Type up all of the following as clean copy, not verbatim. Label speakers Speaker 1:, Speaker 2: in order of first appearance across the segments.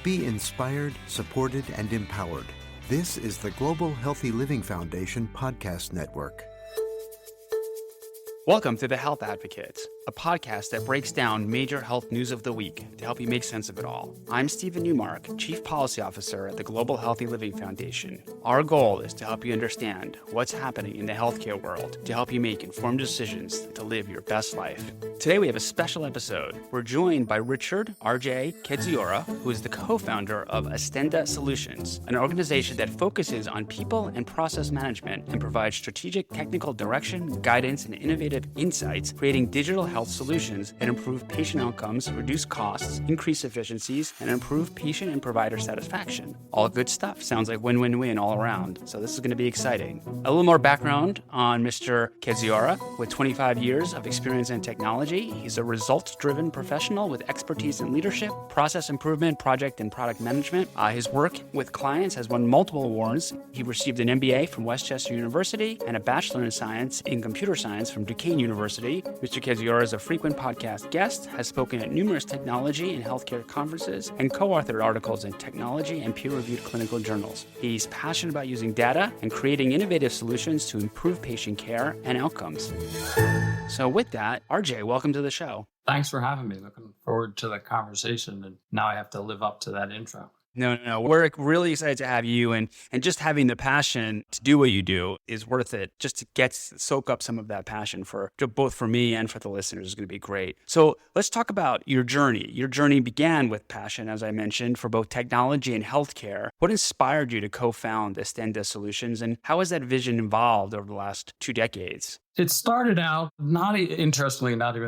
Speaker 1: Be inspired, supported, and empowered. This is the Global Healthy Living Foundation podcast network.
Speaker 2: Welcome to The Health Advocate, a podcast that breaks down major health news of the week to help you make sense of it all. I'm Stephen Newmark, Chief Policy Officer at the Global Healthy Living Foundation. Our goal is to help you understand what's happening in the healthcare world to help you make informed decisions to live your best life. Today we have a special episode. We're joined by Richard R.J. Kedziora, who is the co-founder of Estenda Solutions, an organization that focuses on people and process management and provides strategic technical direction, guidance, and innovative insights, creating digital health solutions that improve patient outcomes, reduce costs, increase efficiencies, and improve patient and provider satisfaction. All good stuff. Sounds like win-win-win all around. So this is going to be exciting. A little more background on Mr. Kedziora. With 25 years of experience in technology, he's a results-driven professional with expertise in leadership, process improvement, project and product management. His work with clients has won multiple awards. He received an MBA from Westchester University and a Bachelor in Science in Computer Science from Duquesne University. Mr. Kedziora is a frequent podcast guest, has spoken at numerous technology and healthcare conferences, and co-authored articles in technology and peer-reviewed clinical journals. He's passionate about using data and creating innovative solutions to improve patient care and outcomes. So with that, RJ, welcome to the show.
Speaker 3: Thanks for having me. Looking forward to the conversation, and now I have to live up to that intro.
Speaker 2: No. We're really excited to have you, and just having the passion to do what you do is worth it. Just to soak up some of that passion for both for me and for the listeners is going to be great. So let's talk about your journey. Your journey began with passion, as I mentioned, for both technology and healthcare. What inspired you to co-found Estenda Solutions, and how has that vision evolved over the last 2 decades?
Speaker 3: It started out, not even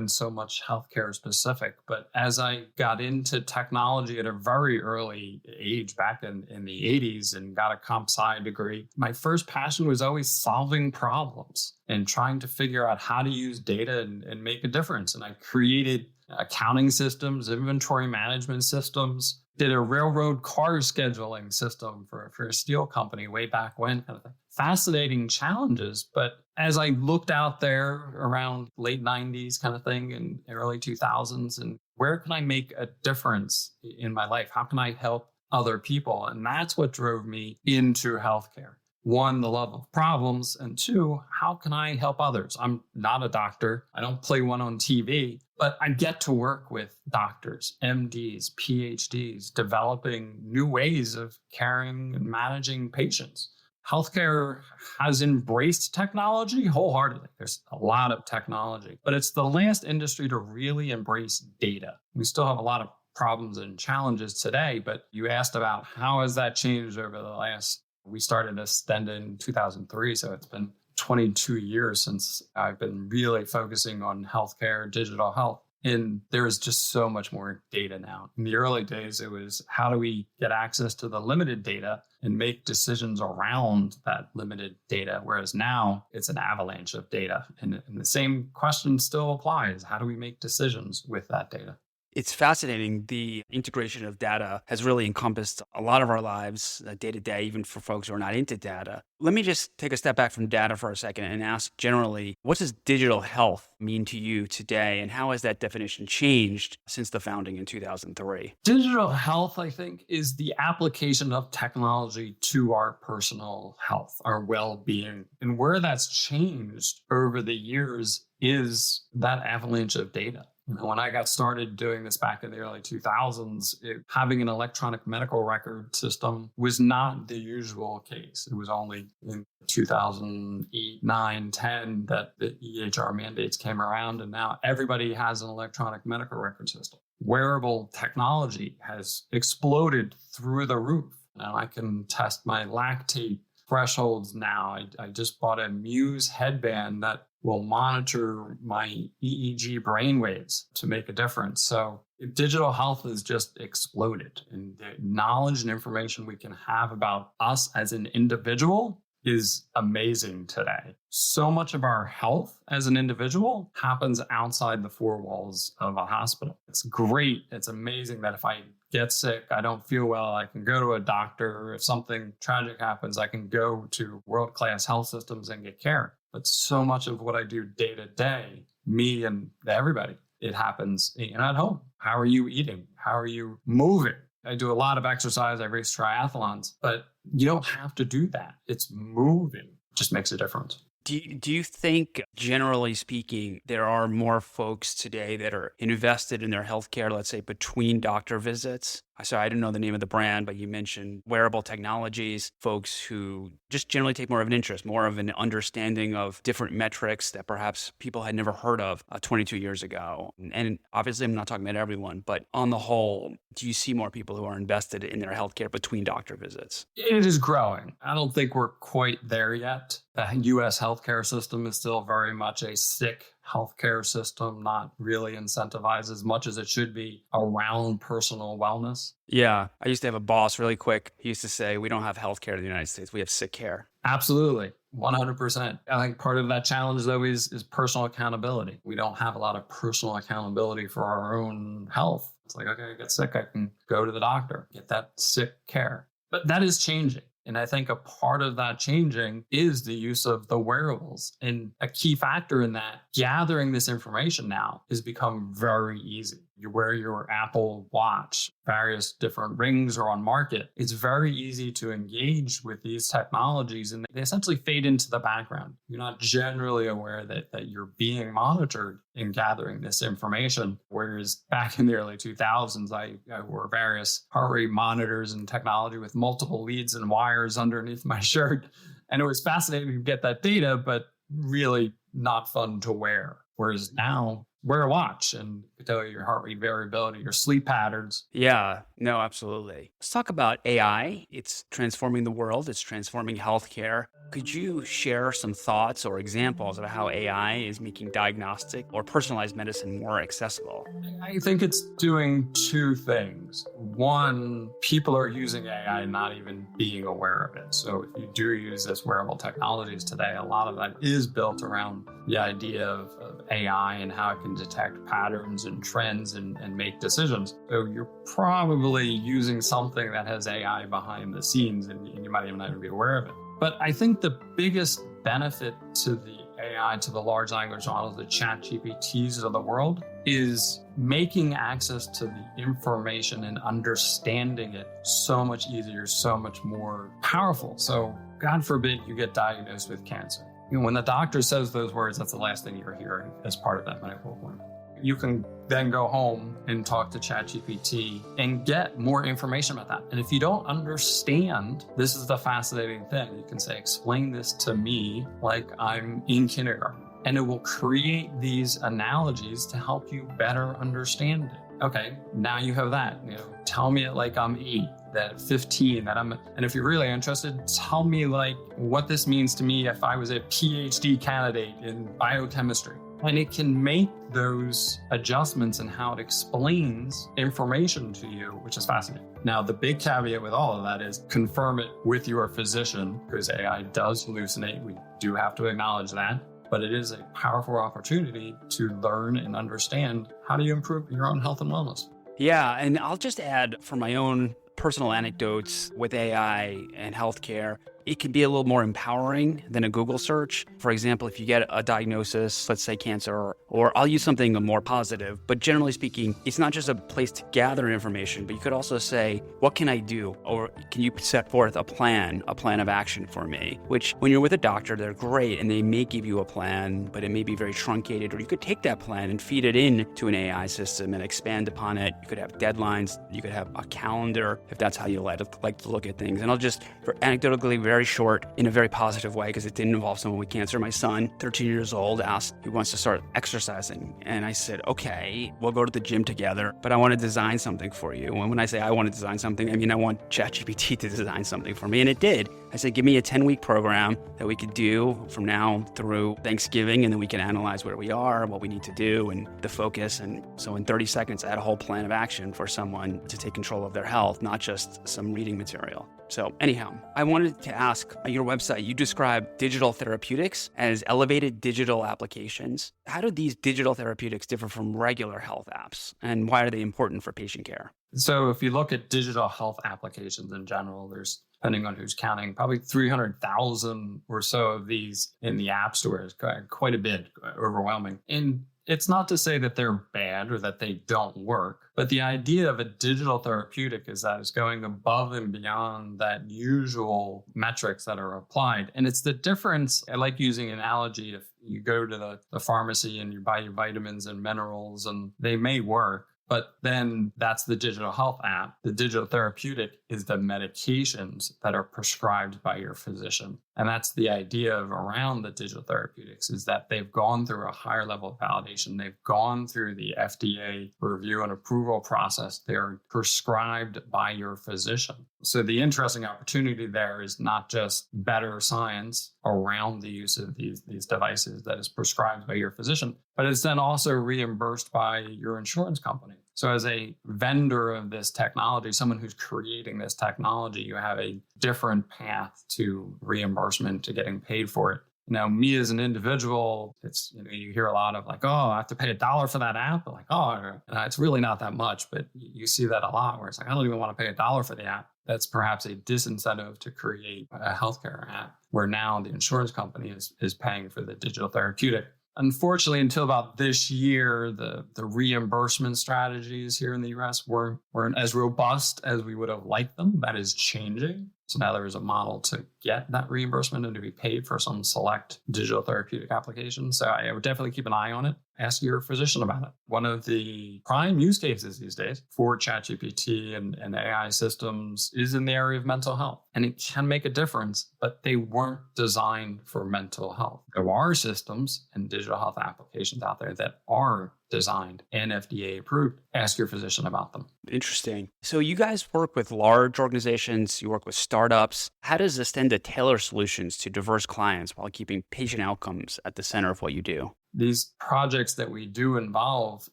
Speaker 3: so much healthcare specific, but as I got into technology at a very early age back in the 80s and got a comp sci degree, my first passion was always solving problems and trying to figure out how to use data and make a difference. And I created accounting systems, inventory management systems, did a railroad car scheduling system for a steel company way back when, kind of thing. Fascinating challenges, but as I looked out there around late 90s kind of thing and early 2000s, and where can I make a difference in my life? How can I help other people? And that's what drove me into healthcare. One, the love of problems, and two, how can I help others? I'm not a doctor. I don't play one on TV, but I get to work with doctors, MDs, PhDs, developing new ways of caring and managing patients. Healthcare has embraced technology wholeheartedly. There's a lot of technology, but it's the last industry to really embrace data. We still have a lot of problems and challenges today, but you asked about how has that changed over the last. We started Estenda in 2003, so it's been 22 years since I've been really focusing on healthcare, digital health. And there is just so much more data now. In the early days, it was how do we get access to the limited data and make decisions around that limited data? Whereas now it's an avalanche of data. And the same question still applies. How do we make decisions with that data?
Speaker 2: It's fascinating. The integration of data has really encompassed a lot of our lives day to day, even for folks who are not into data. Let me just take a step back from data for a second and ask generally, what does digital health mean to you today? And how has that definition changed since the founding in 2003?
Speaker 3: Digital health, I think, is the application of technology to our personal health, our well-being. And where that's changed over the years is that avalanche of data. When I got started doing this back in the early 2000s, having an electronic medical record system was not the usual case. It was only in 2008, 9, 10 that the EHR mandates came around, and now everybody has an electronic medical record system. Wearable technology has exploded through the roof. Now I can test my lactate thresholds now. I just bought a Muse headband that will monitor my EEG brainwaves to make a difference. So digital health has just exploded, and the knowledge and information we can have about us as an individual is amazing today. So much of our health as an individual happens outside the four walls of a hospital. It's great. It's amazing that if I get sick, I don't feel well, I can go to a doctor. If something tragic happens, I can go to world-class health systems and get care. But so much of what I do day to day, me and everybody, it happens at home. How are you eating? How are you moving? I do a lot of exercise. I race triathlons, but you don't have to do that. It's moving. It just makes a difference.
Speaker 2: Do you think, generally speaking, there are more folks today that are invested in their healthcare, let's say between doctor visits? So I don't know the name of the brand, but you mentioned wearable technologies, folks who just generally take more of an interest, more of an understanding of different metrics that perhaps people had never heard of 22 years ago. And obviously, I'm not talking about everyone, but on the whole, do you see more people who are invested in their healthcare between doctor visits?
Speaker 3: It is growing. I don't think we're quite there yet. The U.S. healthcare system is still very much a sick healthcare system, not really incentivized as much as it should be around personal wellness.
Speaker 2: Yeah. I used to have a boss really quick. He used to say, we don't have healthcare in the United States. We have sick care.
Speaker 3: Absolutely. 100%. I think part of that challenge, though, is personal accountability. We don't have a lot of personal accountability for our own health. It's like, okay, I get sick, I can go to the doctor, get that sick care. But that is changing. And I think a part of that changing is the use of the wearables. And a key factor in that, gathering this information now has become very easy. You wear your Apple Watch, various different rings are on market. It's very easy to engage with these technologies and they essentially fade into the background. You're not generally aware that you're being monitored in gathering this information. Whereas back in the early 2000s, I wore various heart rate monitors and technology with multiple leads and wires underneath my shirt. And it was fascinating to get that data, but really not fun to wear. Whereas now, wear a watch and tell you your heart rate variability, your sleep patterns.
Speaker 2: Yeah, no, absolutely. Let's talk about AI. It's transforming the world. It's transforming healthcare. Could you share some thoughts or examples of how AI is making diagnostic or personalized medicine more accessible?
Speaker 3: I think it's doing two things. One, people are using AI not even being aware of it. So if you do use this wearable technologies today, a lot of that is built around the idea of AI and how it can detect patterns and trends and make decisions. So you're probably using something that has AI behind the scenes and you might even not even be aware of it. But I think the biggest benefit to the AI, to the large language models, the ChatGPTs of the world, is making access to the information and understanding it so much easier, so much more powerful. So God forbid you get diagnosed with cancer. When the doctor says those words, that's the last thing you're hearing as part of that medical appointment. You can then go home and talk to ChatGPT and get more information about that. And if you don't understand, this is the fascinating thing. You can say, explain this to me like I'm in kindergarten. And it will create these analogies to help you better understand it. Okay, now you have that. Tell me it like I'm 8, that 15, that I'm, and if you're really interested, tell me like what this means to me if I was a PhD candidate in biochemistry. And it can make those adjustments in how it explains information to you, which is fascinating. Now, the big caveat with all of that is confirm it with your physician, because AI does hallucinate. We do have to acknowledge that. But it is a powerful opportunity to learn and understand how do you improve your own health and wellness.
Speaker 2: Yeah, and I'll just add from my own personal anecdotes with AI and healthcare, it can be a little more empowering than a Google search. For example, if you get a diagnosis, let's say cancer, or I'll use something more positive, but generally speaking, it's not just a place to gather information, but you could also say, what can I do? Or can you set forth a plan of action for me? Which when you're with a doctor, they're great and they may give you a plan, but it may be very truncated, or you could take that plan and feed it into an AI system and expand upon it. You could have deadlines, you could have a calendar, if that's how you like to look at things. And I'll just, for anecdotally, very short, in a very positive way, because it didn't involve someone with cancer. My son, 13 years old, asked, he wants to start exercising. And I said, okay, we'll go to the gym together, but I want to design something for you. And when I say I want to design something, I mean, I want ChatGPT to design something for me. And it did. I said, give me a 10-week program that we could do from now through Thanksgiving, and then we can analyze where we are, what we need to do, and the focus. And so in 30 seconds, I had a whole plan of action for someone to take control of their health, not just some reading material. So anyhow, I wanted to ask, on your website, you describe digital therapeutics as elevated digital applications. How do these digital therapeutics differ from regular health apps, and why are they important for patient care?
Speaker 3: So if you look at digital health applications in general, there's, depending on who's counting, probably 300,000 or so of these in the app stores, quite a bit, overwhelming. And It's not to say that they're bad or that they don't work, but the idea of a digital therapeutic is that it's going above and beyond that usual metrics that are applied. And it's the difference. I like using an analogy. If you go to the pharmacy and you buy your vitamins and minerals, and they may work, but then that's the digital health app. The digital therapeutic is the medications that are prescribed by your physician. And that's the idea of around the digital therapeutics, is that they've gone through a higher level of validation. They've gone through the FDA review and approval process. They're prescribed by your physician. So the interesting opportunity there is not just better science around the use of these devices that is prescribed by your physician, but it's then also reimbursed by your insurance company. So as a vendor of this technology, someone who's creating this technology, you have a different path to reimbursement, to getting paid for it. Now, me as an individual, it's, you hear a lot of like, oh, I have to pay $1 for that app. Like, oh, it's really not that much, but you see that a lot where it's like, I don't even want to pay $1 for the app. That's perhaps a disincentive to create a healthcare app, where now the insurance company is paying for the digital therapeutic. Unfortunately, until about this year, the reimbursement strategies here in the US weren't as robust as we would have liked them. That is changing. So now there is a model to get that reimbursement and to be paid for some select digital therapeutic applications. So I would definitely keep an eye on it. Ask your physician about it. One of the prime use cases these days for ChatGPT and AI systems is in the area of mental health. And it can make a difference, but they weren't designed for mental health. There are systems and digital health applications out there that are designed and FDA approved. Ask your physician about them.
Speaker 2: Interesting. So you guys work with large organizations, you work with startups. How does Estenda tailor solutions to diverse clients while keeping patient outcomes at the center of what you do?
Speaker 3: These projects that we do involve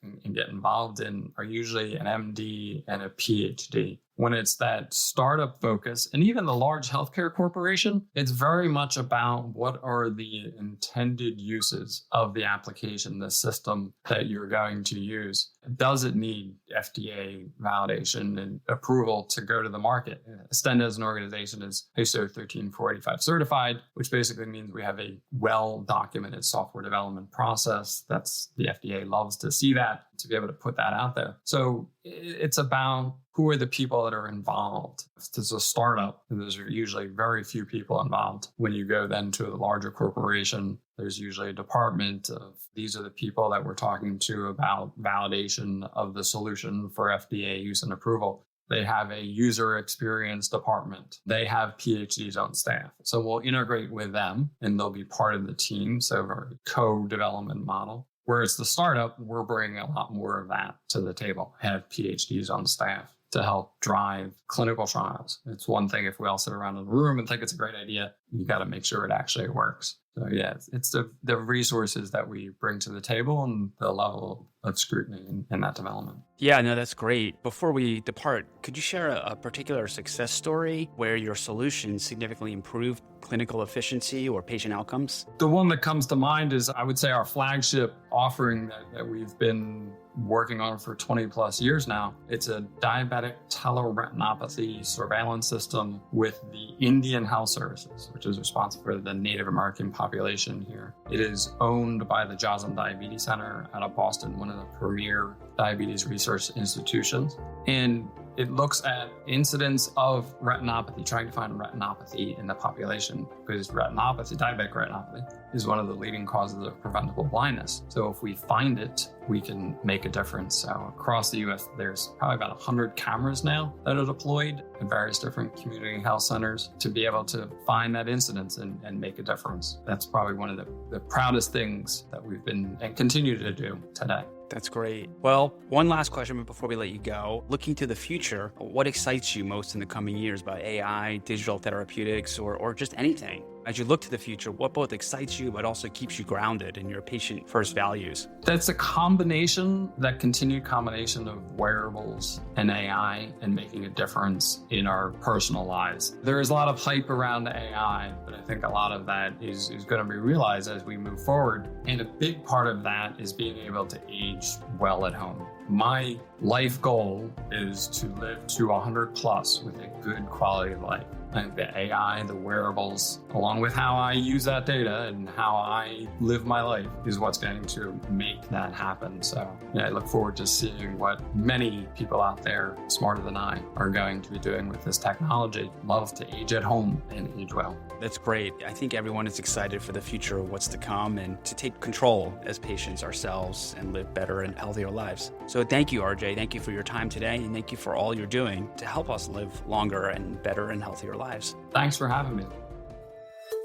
Speaker 3: and get involved in are usually an MD and a PhD. When it's that startup focus, and even the large healthcare corporation, it's very much about what are the intended uses of the application, the system that you're going to use. Does it need FDA validation and approval to go to the market? Estenda as an organization is ISO 13485 certified, which basically means we have a well-documented software development process. That's the FDA loves to see that, to be able to put that out there. So it's about who are the people that are involved. If there's a startup, there's usually very few people involved. When you go then to a larger corporation, there's usually a department of these are the people that we're talking to about validation of the solution for FDA use and approval. They have a user experience department. They have PhDs on staff. So we'll integrate with them and they'll be part of the team. So our co-development model. Where it's the startup, we're bringing a lot more of that to the table, have PhDs on staff to help drive clinical trials. It's one thing if we all sit around in the room and think it's a great idea, you got to make sure it actually works. So yeah, it's the resources that we bring to the table and the level of scrutiny in that development.
Speaker 2: Yeah, no, that's great. Before we depart, could you share a particular success story where your solution significantly improved clinical efficiency or patient outcomes?
Speaker 3: The one that comes to mind is, I would say, our flagship offering that we've been working on for 20 plus years now. It's a diabetic teleretinopathy surveillance system with the Indian Health Services, which is responsible for the Native American population here. It is owned by the Joslin Diabetes Center out of Boston, one of the premier diabetes research institutions. And it looks at incidence of retinopathy, trying to find retinopathy in the population, because retinopathy, diabetic retinopathy, is one of the leading causes of preventable blindness. So if we find it, we can make a difference. So across the US, there's probably about 100 cameras now that are deployed at various different community health centers to be able to find that incidence and make a difference. That's probably one of the proudest things that we've been and continue to do today.
Speaker 2: That's great. Well, one last question before we let you go. Looking to the future, what excites you most in the coming years about AI, digital therapeutics, or just anything? As you look to the future, what both excites you but also keeps you grounded in your patient-first values?
Speaker 3: That's a combination, that continued combination of wearables and AI and making a difference in our personal lives. There is a lot of hype around AI, but I think a lot of that is going to be realized as we move forward. And a big part of that is being able to age well at home. My life goal is to live to 100 plus with a good quality of life. And the AI, the wearables, along with how I use that data and how I live my life is what's going to make that happen. So I look forward to seeing what many people out there smarter than I are going to be doing with this technology. Love to age at home and age well.
Speaker 2: That's great. I think everyone is excited for the future of what's to come and to take control as patients ourselves and live better and healthier lives. So thank you, RJ. Thank you for your time today, and thank you for all you're doing to help us live longer and better and healthier lives.
Speaker 3: Thanks for having me.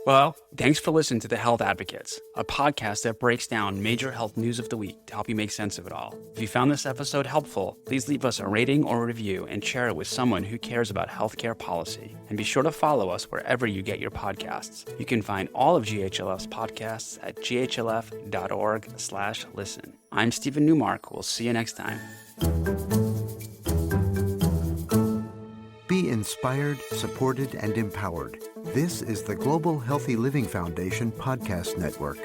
Speaker 2: Well, thanks for listening to The Health Advocates, a podcast that breaks down major health news of the week to help you make sense of it all. If you found this episode helpful, please leave us a rating or a review and share it with someone who cares about healthcare policy. And be sure to follow us wherever you get your podcasts. You can find all of GHLF's podcasts at ghlf.org/listen. I'm Stephen Newmark. We'll see you next time.
Speaker 1: Be inspired, supported, and empowered. This is the Global Healthy Living Foundation Podcast Network.